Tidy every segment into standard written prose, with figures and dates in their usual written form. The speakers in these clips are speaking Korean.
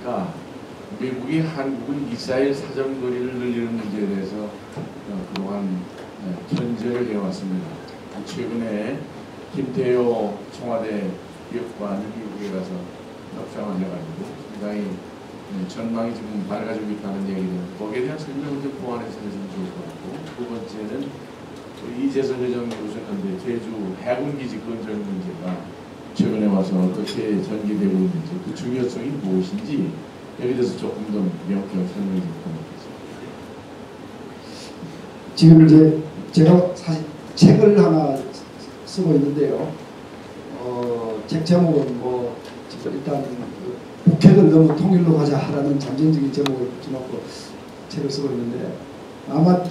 보니까 미국이 한국의 미사일 사정거리를 늘리는 문제에 대해서 그동안 견제를 해왔습니다. 최근에 김태효 청와대 기획관이 미국에 가서 협상을 해가지고 상당히 전망이 지금 밝아지고 있다는 얘기를 거기에 대한 설명을 좀 보완해서 해주면 좋을 것 같고, 두 번째는 이재선 회장이 오셨는데 제주 해군기지 건설 문제가 최근에 와서 어떻게 전개되고 있는지, 그 중요성이 무엇인지 여기에 대해서 조금 더 명쾌하게 설명해 주실 겁니다. 지금 이제 제가 사실 책을 하나 쓰고 있는데요. 책 제목은 뭐 일단 북핵을 너무 통일로 가자 하라는 잠정적인 제목을 붙여놓고 책을 쓰고 있는데, 아마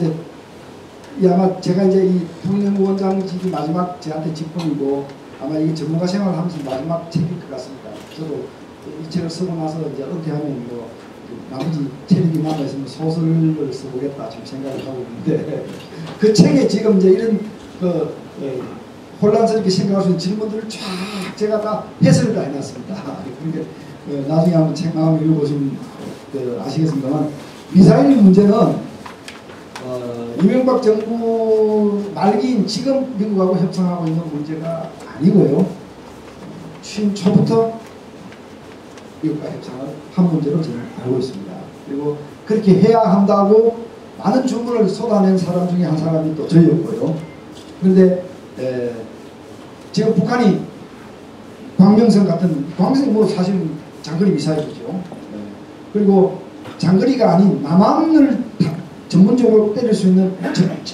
제가 이제 이 통일연구원장직이 마지막 제한테 직분이고 아마 이게 전문가 생활을 하면서 마지막 책일 것 같습니다. 저도 이 책을 쓰고 나서 이제 은퇴하면 뭐 나머지 체력이 남아있으면 소설을 써보겠다 지금 생각을 하고 있는데, 그 책에 지금 이제 이런 혼란스럽게 생각할 수 있는 질문들을 쫙 제가 다 해설을 다 해놨습니다. 그러니까 나중에 한번 책 나오면 읽어보시면 아시겠습니다만, 미사일 문제는 이명박 정부 말기인 지금 미국하고 협상하고 있는 문제가 아니고요. 취임 초부터 미국과 협상을 한 문제로 저는 알고 있습니다. 그리고 그렇게 해야 한다고 많은 주문을 쏟아낸 사람 중에 한 사람이 또 저희였고요. 그런데 지금 북한이 광명성 같은, 광명성이 뭐 사실 장거리 미사일이죠. 그리고 장거리가 아닌 남한을 전문적으로 때릴 수 있는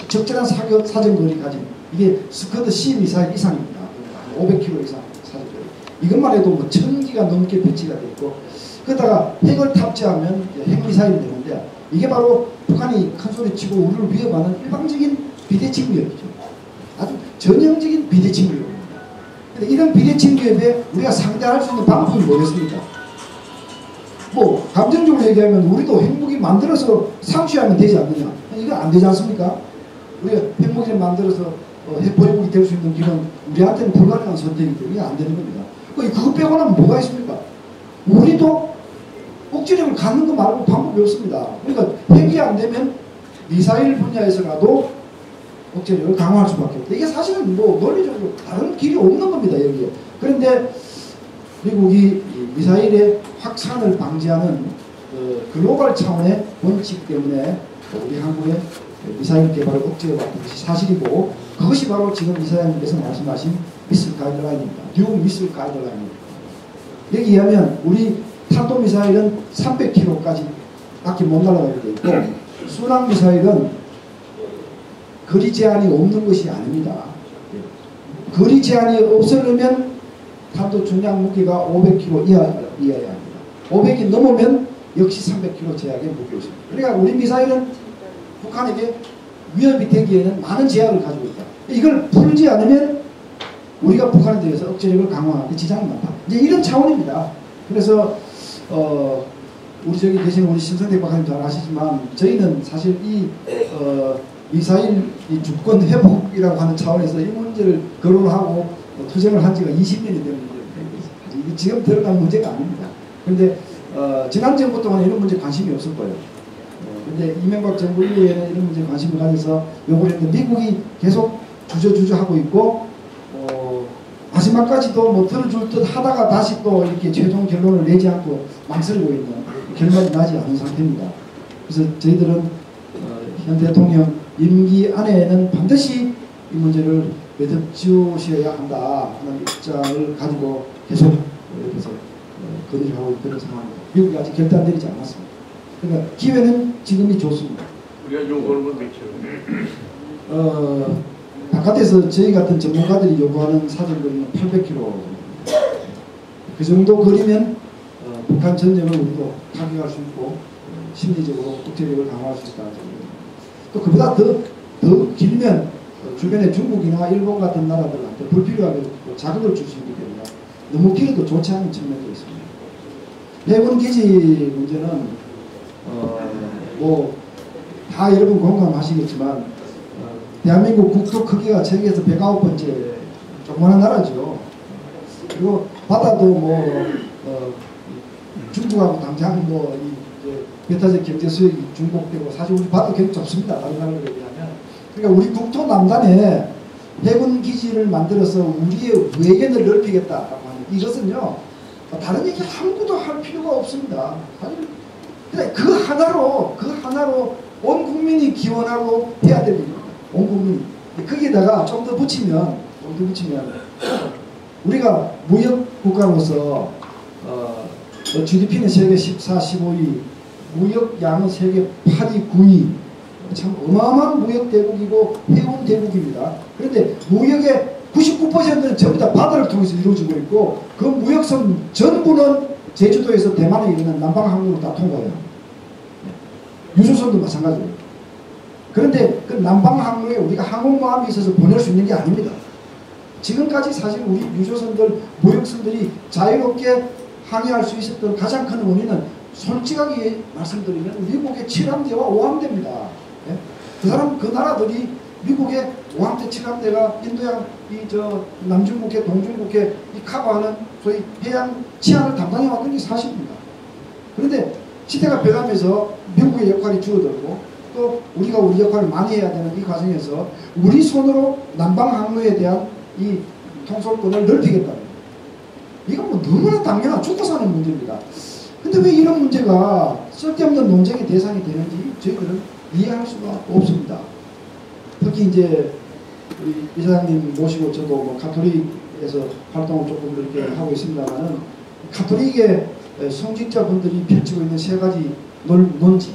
적절한 사정거리 가진, 이게 스커드 C 미사일 이상입니다. 500km 이상 사정거리. 이것만 해도 뭐 1000기가 넘게 배치가 되어 있고, 그러다가 핵을 탑재하면 핵미사일이 되는데, 이게 바로 북한이 큰소리 치고 우리를 위협하는 일방적인 비대칭 위협이죠. 아주 전형적인 비대칭 위협입니다. 근데 이런 비대칭 위협에 우리가 상대할 수 있는 방법이 뭐겠습니까? 뭐 감정적으로 얘기하면 우리도 핵무기 만들어서 상시하면 되지 않느냐? 이거 안 되지 않습니까? 우리가 핵무기를 만들어서 핵보유국이 될 수 있는 길은 우리한테는 불가능한 선택이기 때문에 안 되는 겁니다. 그거 빼고는 뭐가 있습니까? 우리도 억지력을 갖는 거 말고 방법이 없습니다. 그러니까 핵이 안 되면 미사일 분야에서라도 억지력을 강화할 수밖에 없다. 이게 사실은 뭐 논리적으로 다른 길이 없는 겁니다, 여기에. 그런데 미국이 미사일의 확산을 방지하는 글로벌 차원의 원칙 때문에 우리 한국의 미사일 개발을 억제해왔던 것이 사실이고, 그것이 바로 지금 이사장님께서 말씀하신 미술 가이드라인입니다. 뉴 미술 가이드라인입니다. 여기 의하면 우리 탄도미사일은 300km까지 밖에 못 날아가게 되어 있고, 순항미사일은 거리 제한이 없는 것이 아닙니다. 거리 제한이 없으려면 탄도 중량 무게가 500kg 이하여야 합니다. 500이 넘으면 역시 300kg 제약의 무게가 있습니다. 그러니까 우리 미사일은 북한에게 위협이 되기에는 많은 제약을 가지고 있다. 이걸 풀지 않으면 우리가 북한에 대해서 억제력을 강화하는 데 지장이 많다. 이제 이런 차원입니다. 그래서 우리 저기 계신 우리 심성대 박사님 잘 아시지만, 저희는 사실 이 미사일 이 주권 회복이라고 하는 차원에서 이 문제를 거론하고 투쟁을 한 지가 20년이 된 문제입니다. 지금 들어간 문제가 아닙니다. 그런데 지난 정부 동안 이런 문제에 관심이 없을 거예요. 근데 이명박 정부 이후에는 이런 문제에 관심을 가져서 요구를 했는데, 미국이 계속 주저하고 있고, 마지막까지도 뭐 들어줄 듯 하다가 다시 또 이렇게 최종 결론을 내지 않고 망설이고 있는, 결말이 나지 않은 상태입니다. 그래서 저희들은 현 대통령 임기 안에는 반드시 이 문제를 매듭지으셔야 한다 하는 입장을 가지고 계속 옆에서 건의를 하고 있는 상황입니다. 미국이 아직 결단 내리지 않았습니다. 그러니까 기회는 지금이 좋습니다. 우리가 요구하는 건 몇 킬로? 바깥에서 저희 같은 전문가들이 요구하는 사정거리는 800km. 그 정도 거리면 북한 전역을 우리도 타격할 수 있고 심리적으로 국제력을 강화할 수 있다. 또 그보다 더 길면 주변에 중국이나 일본 같은 나라들한테 불필요하게 자극을 줄 수 있기 때문에 너무 길어도 좋지 않은 측면도 있습니다. 해군 기지 문제는 뭐 다 여러분 공감하시겠지만, 대한민국 국토 크기가 세계에서 109번째 조그마한 나라죠. 그리고 바다도 뭐 중국하고 당장 배타적 경제 수익이 중복되고 사실 우리 봐도 굉장히 좋습니다. 다른 나라에 비하면. 그러니까 우리 국토 남단에 해군 기지를 만들어서 우리의 외견을 넓히겠다라고 하는 이것은요 다른 얘기 아무것도 할 필요가 없습니다. 사실 그 하나로 온 국민이 기원하고 해야 됩니다. 온 국민이. 거기에다가 좀 더 붙이면 우리가 무역 국가로서 GDP는 세계 14, 15위, 무역 양은 세계 8위, 9위. 참 어마어마한 무역 대국이고 해운 대국입니다. 그런데 무역의 99%는 전부 다 바다를 통해서 이루어지고 있고 그 무역선 전부는 제주도에서 대만에 있는 남방항로로 다 통과해요. 유조선도 마찬가지예요. 그런데 그 남방항로에 우리가 항공모함이 있어서 보낼 수 있는 게 아닙니다. 지금까지 사실 우리 유조선들, 무역선들이 자유롭게 항해할 수 있었던 가장 큰 원인은 솔직하게 말씀드리면 미국의 7함대와 5함대입니다. 예? 그 나라들이 미국의 5함대, 7함대가 인도양, 남중국해, 동중국해 커버하는 소위 해양 치안을 담당해 왔던 게 사실입니다. 그런데 시대가 변하면서 미국의 역할이 줄어들고 또 우리가 우리 역할을 많이 해야 되는 이 과정에서 우리 손으로 남방항로에 대한 이 통솔권을 넓히겠다는 거예요. 이건 뭐 너무나 당연한 죽고 사는 문제입니다. 근데 왜 이런 문제가 쓸데없는 논쟁의 대상이 되는지 저희들은 이해할 수가 없습니다. 특히 이제 우리 이사장님 모시고 저도 뭐 가톨릭에서 활동을 조금 이렇게 하고 있습니다만은 가톨릭의 성직자분들이 펼치고 있는 세 가지 논지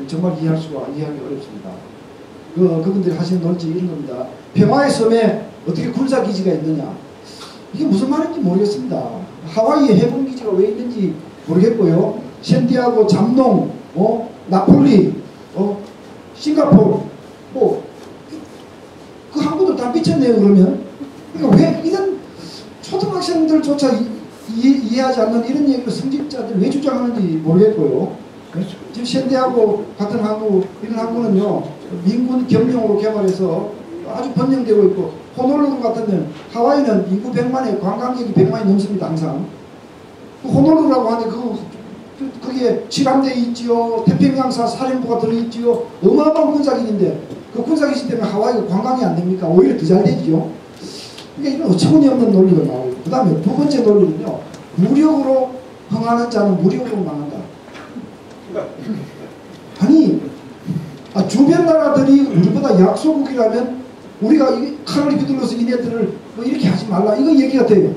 정말 이해하기 어렵습니다. 그분들이 하시는 논지 이런 겁니다. 평화의 섬에 어떻게 군사기지가 있느냐. 이게 무슨 말인지 모르겠습니다. 하와이에 해군기지가 왜 있는지 모르겠고요. 샌디아고, 잠농, 나폴리, 싱가포르, 그 항구들 다 미쳤네요, 그러면. 그러니까 왜 이런 초등학생들조차 이해하지 않는 이런 얘기를 성직자들 왜 주장하는지 모르겠고요. 지금 샌디아고 같은 항구, 이런 항구는요, 민군 겸용으로 개발해서 아주 번영되고 있고, 호놀룰루 같은 데는 하와이는 인구 100만에 관광객이 100만이 넘습니다, 항상. 호놀룰루라고 하는데 거기에 7함대 있지요, 태평양사 사령부가 들어있지요, 어마어마한 군사기지인데 그 군사기지 때문에 하와이가 관광이 안 됩니까? 오히려 더 잘 되지요. 그러니까 이건 어처구니없는 논리가 나오고, 그 다음에 두 번째 논리는요, 무력으로 흥하는 자는 무력으로 망한다. 아니, 주변 나라들이 우리보다 약소국이라면 우리가 칼을 휘둘러서 이네들을 뭐 이렇게 하지 말라, 이거 얘기가 돼요.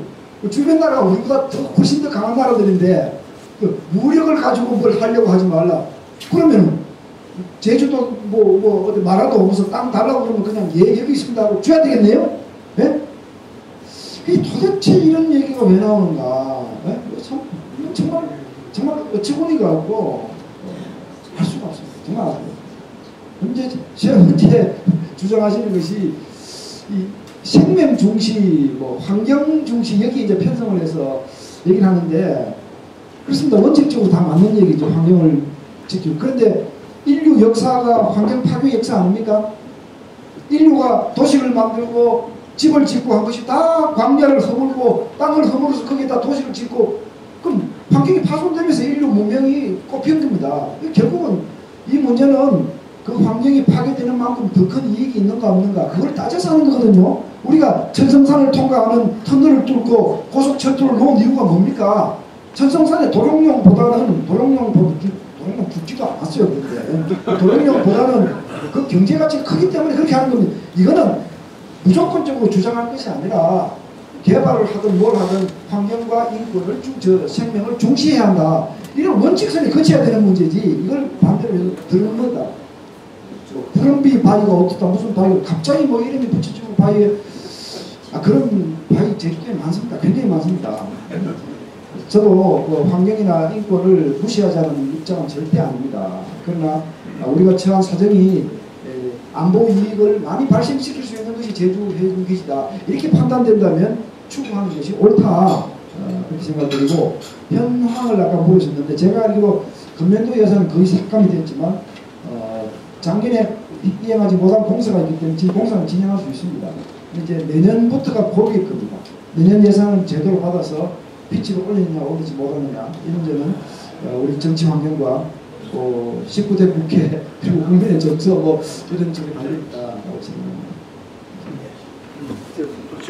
주변 나라가 우리보다 훨씬 더 강한 나라들인데 무력을 가지고 뭘 하려고 하지 말라. 그러면 제주도 어디 말아도 오면서 땅 달라고 그러면 그냥 여기 있습니다 하고 줘야 되겠네요? 예? 도대체 이런 얘기가 왜 나오는가? 예? 정말 어처구니가 없고 할 수가 없습니다. 정말. 현재 주장하시는 것이 이 생명 중시, 환경 중시 여기 이제 편성을 해서 얘기를 하는데 그렇습니다. 원칙적으로 다 맞는 얘기죠. 환경을 지키고. 그런데 인류 역사가 환경 파괴 역사 아닙니까? 인류가 도시를 만들고 집을 짓고 한 것이 다 광야를 허물고 땅을 허물어서 거기에다 도시를 짓고 그럼 환경이 파손되면서 인류 문명이 꼽힌 겁니다. 결국은 이 문제는 그 환경이 파괴되는 만큼 더 큰 이익이 있는가 없는가 그걸 따져서 하는 거거든요. 우리가 천성산을 통과하는 터널을 뚫고 고속철도를 놓은 이유가 뭡니까? 천성산의 도롱뇽 죽지도 않았어요. 근데 도롱뇽보다는 그 경제가치가 크기 때문에 그렇게 하는 겁니다. 이거는 무조건적으로 주장할 것이 아니라 개발을 하든 뭘 하든 환경과 인권을 생명을 중시해야 한다. 이런 원칙선이 거쳐야 되는 문제지 이걸 반대로 들은 거다. 구름비 바위가 어떻다 무슨 바위가 갑자기 이름이 붙여지고 바위에 그런 바위 제주도에 많습니다. 굉장히 많습니다. 저도 환경이나 인권을 무시하자는 입장은 절대 아닙니다. 그러나 우리가 처한 사정이 안보 이익을 많이 발생시킬 수 있는 것이 제주 해군기지다 이렇게 판단된다면 추구하는 것이 옳다 그렇게 생각드리고 현황을 아까 보여줬는데 제가 알기로 금년도 예산은 거의 삭감이 됐지만 작년에 이행하지 못한 공사가 있기 때문에 지금 공사는 진행할 수 있습니다. 이제 내년부터가 고객 겁니다. 내년 예산은 제대로 받아서 피치를 올리느냐 올리지 못하느냐 이 문제는 우리 정치 환경과 19대 국회 그리고 국민의 정서 이런 쪽에 달려있다고 생각합니다.